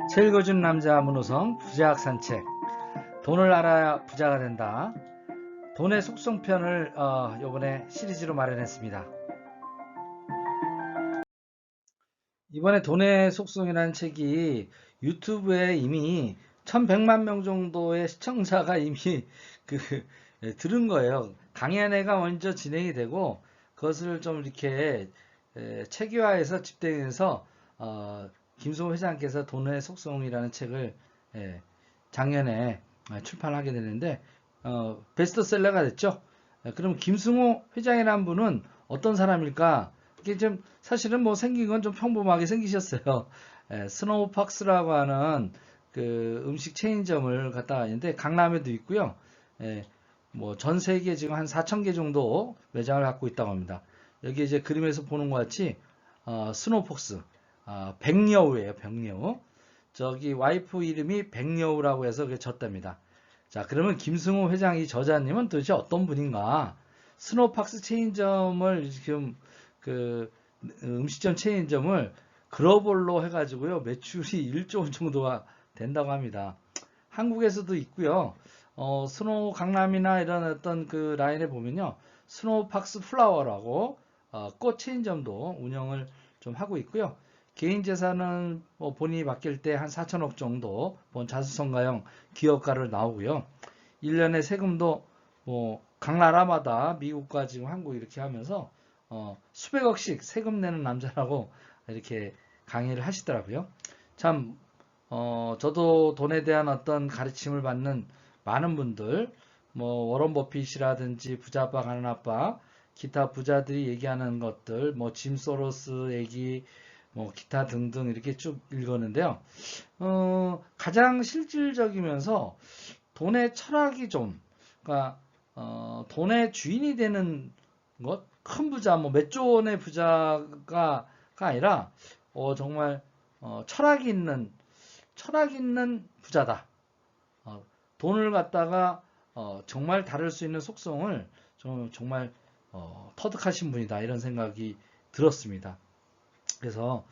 책 읽어준 남자 문호성 부자학 산책. 돈을 알아야 부자가 된다. 돈의 속성편을 요번에 시리즈로 마련했습니다. 이번에 돈의 속성이라는 책이 유튜브에 이미 1100만 명 정도의 시청자가 이미 그 들은 거예요. 강연회가 먼저 진행이 되고 그것을 좀 이렇게 체계화해서 집행해서 김승호 회장께서 돈의 속성이라는 책을 작년에 출판하게 되는데 베스트셀러가 됐죠. 그럼 김승호 회장이라는 분은 어떤 사람일까? 이게 좀 사실은 뭐 생긴 건 좀 평범하게 생기셨어요. 스노우팍스라고 하는 그 음식 체인점을 갖다가 있는데 강남에도 있고요. 뭐 전 세계 지금 한 4,000개 정도 매장을 갖고 있다고 합니다. 여기 이제 그림에서 보는 것 같이 스노우폭스 백여우예요. 백여우. 저기 와이프 이름이 백여우라고 해서 그게 졌답니다. 자, 그러면 김승호 회장 이 저자님은 도대체 어떤 분인가? 스노우팍스 체인점을 지금 그 음식점 체인점을 글로벌로 해가지고요 매출이 1조 원 정도가 된다고 합니다. 한국에서도 있고요. 스노우 강남이나 이런 어떤 그 라인에 보면요 스노우팍스 플라워라고 꽃 체인점도 운영을 좀 하고 있고요. 개인 재산은 뭐 본인이 맡길 때 한 4천억 정도 본 자수성가형 기업가를 나오고요. 1년에 세금도 뭐 각 나라마다 미국과 지금 한국 이렇게 하면서 수백억씩 세금 내는 남자라고 이렇게 강의를 하시더라고요. 참 저도 돈에 대한 어떤 가르침을 받는 많은 분들, 뭐 워런 버핏이라든지 부자아빠 가난아빠, 기타 부자들이 얘기하는 것들, 뭐 짐 소로스 얘기, 뭐 기타 등등 이렇게 쭉 읽었는데요. 가장 실질적이면서 돈의 철학이 좀, 그러니까 돈의 주인이 되는 것, 큰 부자, 뭐 몇 조 원의 부자가 아니라 정말 철학 있는 부자다. 돈을 갖다가 정말 다룰 수 있는 속성을 정말 터득하신 분이다 이런 생각이 들었습니다. 그래서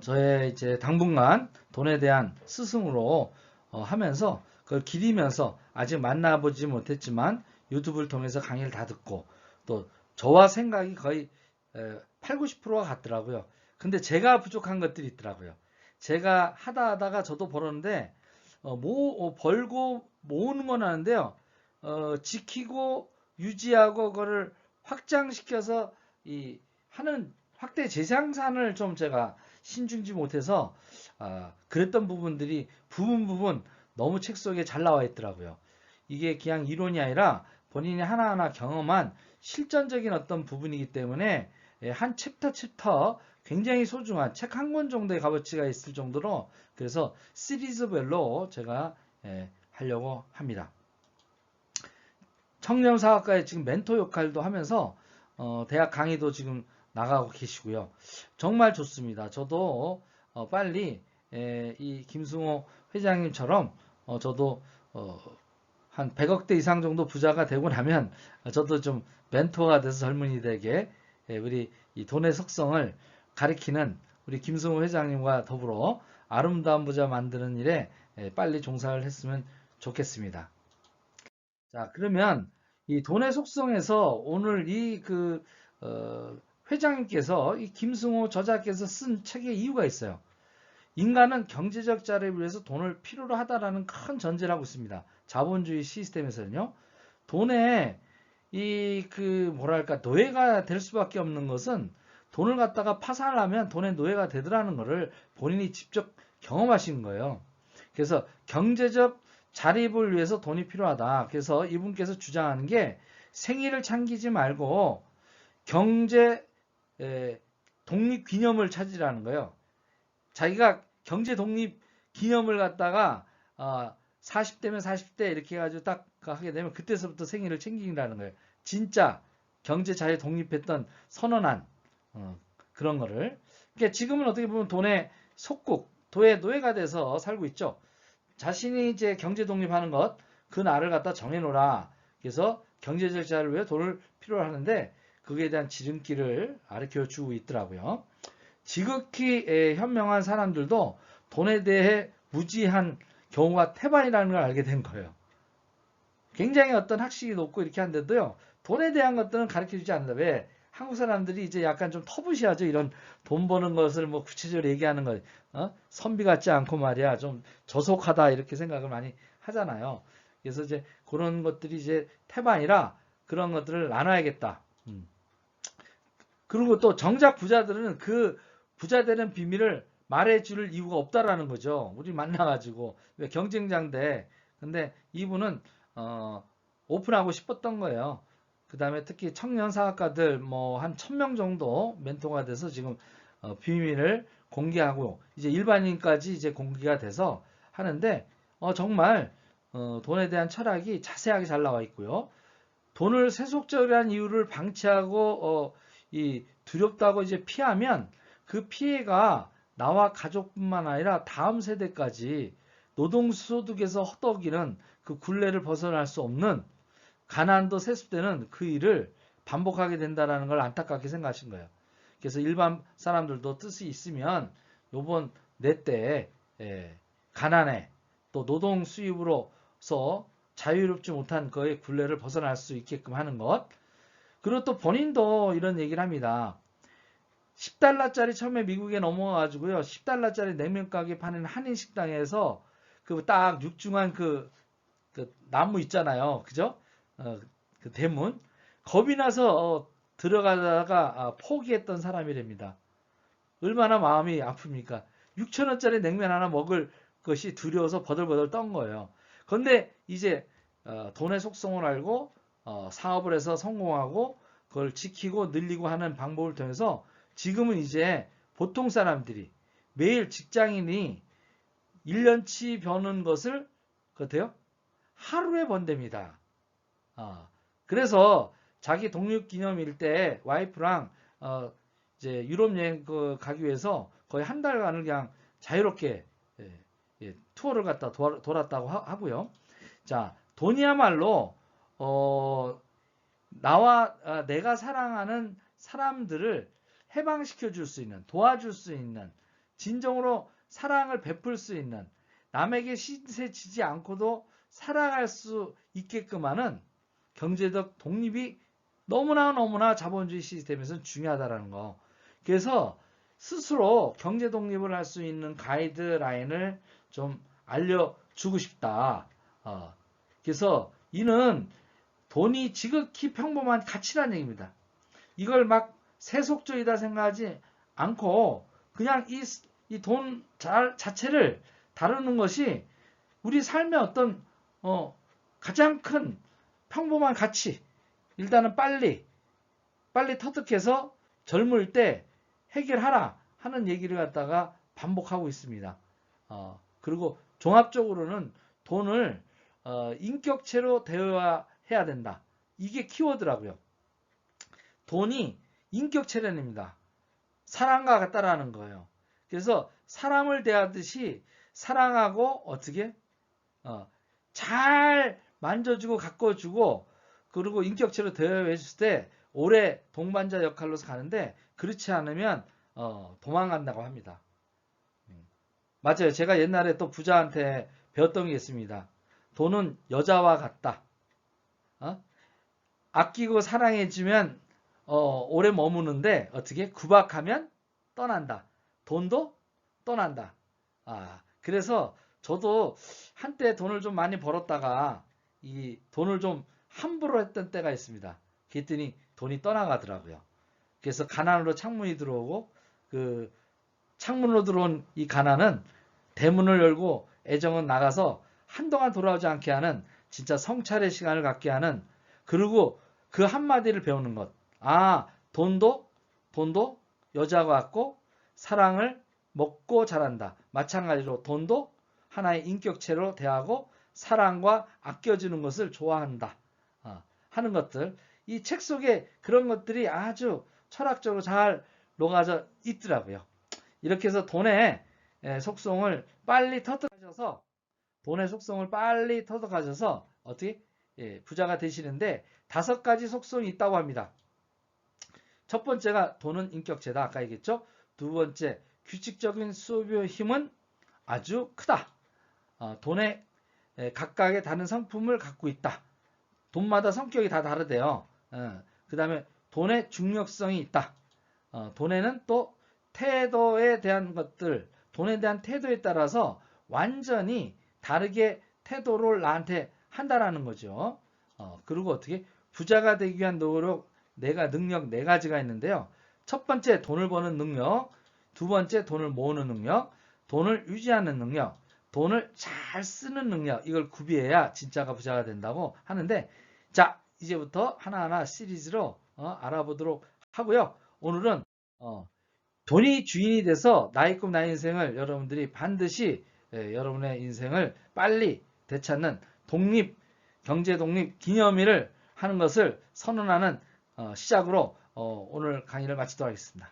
저의 이제 당분간 돈에 대한 스승으로 하면서 그걸 기리면서 아직 만나보지 못했지만 유튜브를 통해서 강의를 다 듣고 또 저와 생각이 거의 8, 90%가 같더라고요. 근데 제가 부족한 것들이 있더라고요. 제가 하다가 저도 벌었는데 벌고 모으는 건 하는데요. 지키고 유지하고 그거를 확장시켜서 이 하는 확대 재생산을 좀 제가 신중지 못해서 그랬던 부분들이 부분 너무 책 속에 잘 나와 있더라고요. 이게 그냥 이론이 아니라 본인이 하나하나 경험한 실전적인 어떤 부분이기 때문에 한 챕터 굉장히 소중한 책 한 권 정도의 값어치가 있을 정도로 그래서 시리즈별로 제가 하려고 합니다. 청렴사학과에 지금 멘토 역할도 하면서 대학 강의도 지금 나가고 계시고요. 정말 좋습니다. 저도 빨리 이 김승호 회장님처럼 저도 한 100억대 이상 정도 부자가 되고 나면 저도 좀 멘토가 돼서 젊은이들에게 우리 이 돈의 속성을 가리키는 우리 김승호 회장님과 더불어 아름다운 부자 만드는 일에 빨리 종사를 했으면 좋겠습니다. 자, 그러면 이 돈의 속성에서 오늘 이 회장님께서 이 김승호 저자께서 쓴 책의 이유가 있어요. 인간은 경제적 자립을 위해서 돈을 필요로 하다라는 큰 전제를 하고 있습니다. 자본주의 시스템에서는요. 돈에 뭐랄까 노예가 될 수밖에 없는 것은 돈을 갖다가 파산하면 돈의 노예가 되더라는 것을 본인이 직접 경험하신 거예요. 그래서 경제적 자립을 위해서 돈이 필요하다. 그래서 이분께서 주장하는 게 생일을 챙기지 말고 경제 독립 기념을 찾으라는 거예요. 자기가 경제 독립 기념을 갖다가 40대면 40대 이렇게 해가지고 딱 하게 되면 그때서부터 생일을 챙기라는 거예요. 진짜 경제 자유 독립했던 선언한 그런 거를. 그러니까 지금은 어떻게 보면 돈의 속국, 돈의 노예가 돼서 살고 있죠. 자신이 이제 경제 독립하는 것, 그 날을 갖다 정해놓으라. 그래서 경제적 자유를 위해 돈을 필요로 하는데 그거에 대한 지름길을 가르쳐 주고 있더라고요. 지극히 현명한 사람들도 돈에 대해 무지한 경우가 태반이라는 걸 알게 된 거예요. 굉장히 어떤 학식이 높고 이렇게 한데도요, 돈에 대한 것들은 가르쳐 주지 않는다. 왜? 한국 사람들이 이제 약간 좀 터부시하죠. 이런 돈 버는 것을 뭐 구체적으로 얘기하는 거, 선비 같지 않고 말이야. 좀 저속하다 이렇게 생각을 많이 하잖아요. 그래서 이제 그런 것들이 이제 태반이라 그런 것들을 나눠야겠다. 그리고 또 정작 부자들은 그 부자 되는 비밀을 말해줄 이유가 없다라는 거죠. 우리 만나가지고 왜 경쟁자인데, 근데 이분은 오픈하고 싶었던 거예요. 그 다음에 특히 청년 사학가들 뭐 한 1000명 정도 멘토가 돼서 지금 비밀을 공개하고 이제 일반인까지 이제 공개가 돼서 하는데 정말 돈에 대한 철학이 자세하게 잘 나와 있고요. 돈을 세속적이라는 이유를 방치하고 이 두렵다고 이제 피하면 그 피해가 나와 가족뿐만 아니라 다음 세대까지 노동소득에서 허덕이는 그 굴레를 벗어날 수 없는 가난도 세습되는 그 일을 반복하게 된다는 걸 안타깝게 생각하신 거예요. 그래서 일반 사람들도 뜻이 있으면 요번 내 때 가난에 또 노동 수입으로서 자유롭지 못한 그의 굴레를 벗어날 수 있게끔 하는 것. 그리고 또 본인도 이런 얘기를 합니다. 10달러짜리 처음에 미국에 넘어가가지고요. 10달러짜리 냉면 가게 파는 한인 식당에서 그 딱 육중한 그 나무 있잖아요. 그죠? 그 대문. 겁이 나서 들어가다가 포기했던 사람이랍니다. 얼마나 마음이 아픕니까? 6,000원짜리 냉면 하나 먹을 것이 두려워서 버들버들 떤 거예요. 그런데 이제 돈의 속성을 알고 사업을 해서 성공하고 그걸 지키고 늘리고 하는 방법을 통해서 지금은 이제 보통 사람들이 매일 직장인이 1년치 버는 것을 그렇대요? 하루에 번답니다. 그래서 자기 독립기념일 때 와이프랑 이제 유럽 여행 가기 위해서 거의 한 달간을 그냥 자유롭게 투어를 갔다 돌았다고 하고요. 자, 돈이야말로 나와 내가 사랑하는 사람들을 해방시켜 줄 수 있는, 도와줄 수 있는, 진정으로 사랑을 베풀 수 있는, 남에게 시세 지지 않고도 살아갈 수 있게끔 하는 경제적 독립이 너무나 자본주의 시스템에서는 중요하다는 거. 그래서 스스로 경제 독립을 할 수 있는 가이드라인을 좀 알려주고 싶다. 그래서 이는 돈이 지극히 평범한 가치라는 얘기입니다. 이걸 막 세속주의다 생각하지 않고 그냥 이 돈 자체를 다루는 것이 우리 삶의 어떤 가장 큰 평범한 가치. 일단은 빨리 터득해서 젊을 때 해결하라 하는 얘기를 갖다가 반복하고 있습니다. 그리고 종합적으로는 돈을 인격체로 대화해야 된다. 이게 키워드라고요. 돈이 인격체련입니다. 사랑과 같다라는 거예요. 그래서 사람을 대하듯이 사랑하고 어떻게 잘 만져주고 가꿔주고 그리고 인격체로 대화해 줬을 때 오래 동반자 역할로서 가는데 그렇지 않으면 도망간다고 합니다. 맞아요. 제가 옛날에 또 부자한테 배웠던 게 있습니다. 돈은 여자와 같다. 아끼고 사랑해주면 오래 머무는데 어떻게 구박하면 떠난다. 돈도 떠난다. 그래서 저도 한때 돈을 좀 많이 벌었다가 이 돈을 좀 함부로 했던 때가 있습니다. 그랬더니 돈이 떠나가더라고요. 그래서 가난으로 창문이 들어오고 그 창문으로 들어온 이 가난은 대문을 열고 애정은 나가서 한동안 돌아오지 않게 하는 진짜 성찰의 시간을 갖게 하는 그리고 그 한마디를 배우는 것. 돈도 여자와 같고 사랑을 먹고 자란다. 마찬가지로 돈도 하나의 인격체로 대하고 사랑과 아껴주는 것을 좋아한다. 하는 것들. 이 책 속에 그런 것들이 아주 철학적으로 잘 녹아져 있더라고요. 이렇게 해서 돈의 속성을 빨리 터득하셔서 어떻게 부자가 되시는데 5가지 속성이 있다고 합니다. 첫 번째가 돈은 인격체다. 아까 얘기했죠. 두 번째 규칙적인 수입의 힘은 아주 크다. 돈에 각각의 다른 성품을 갖고 있다. 돈마다 성격이 다 다르대요. 그 다음에 돈의 중력성이 있다. 돈에는 또 태도에 대한 것들, 돈에 대한 태도에 따라서 완전히 다르게 태도를 나한테 한다라는 거죠. 그리고 어떻게 부자가 되기 위한 노력, 능력 네 가지가 있는데요. 첫 번째 돈을 버는 능력, 두 번째 돈을 모으는 능력, 돈을 유지하는 능력, 돈을 잘 쓰는 능력, 이걸 구비해야 진짜가 부자가 된다고 하는데, 자, 이제부터 하나하나 시리즈로 알아보도록 하고요. 오늘은 돈이 주인이 돼서 나의 꿈 나의 인생을 여러분들이 반드시 여러분의 인생을 빨리 되찾는 독립, 경제 독립 기념일을 하는 것을 선언하는 시작으로 오늘 강의를 마치도록 하겠습니다.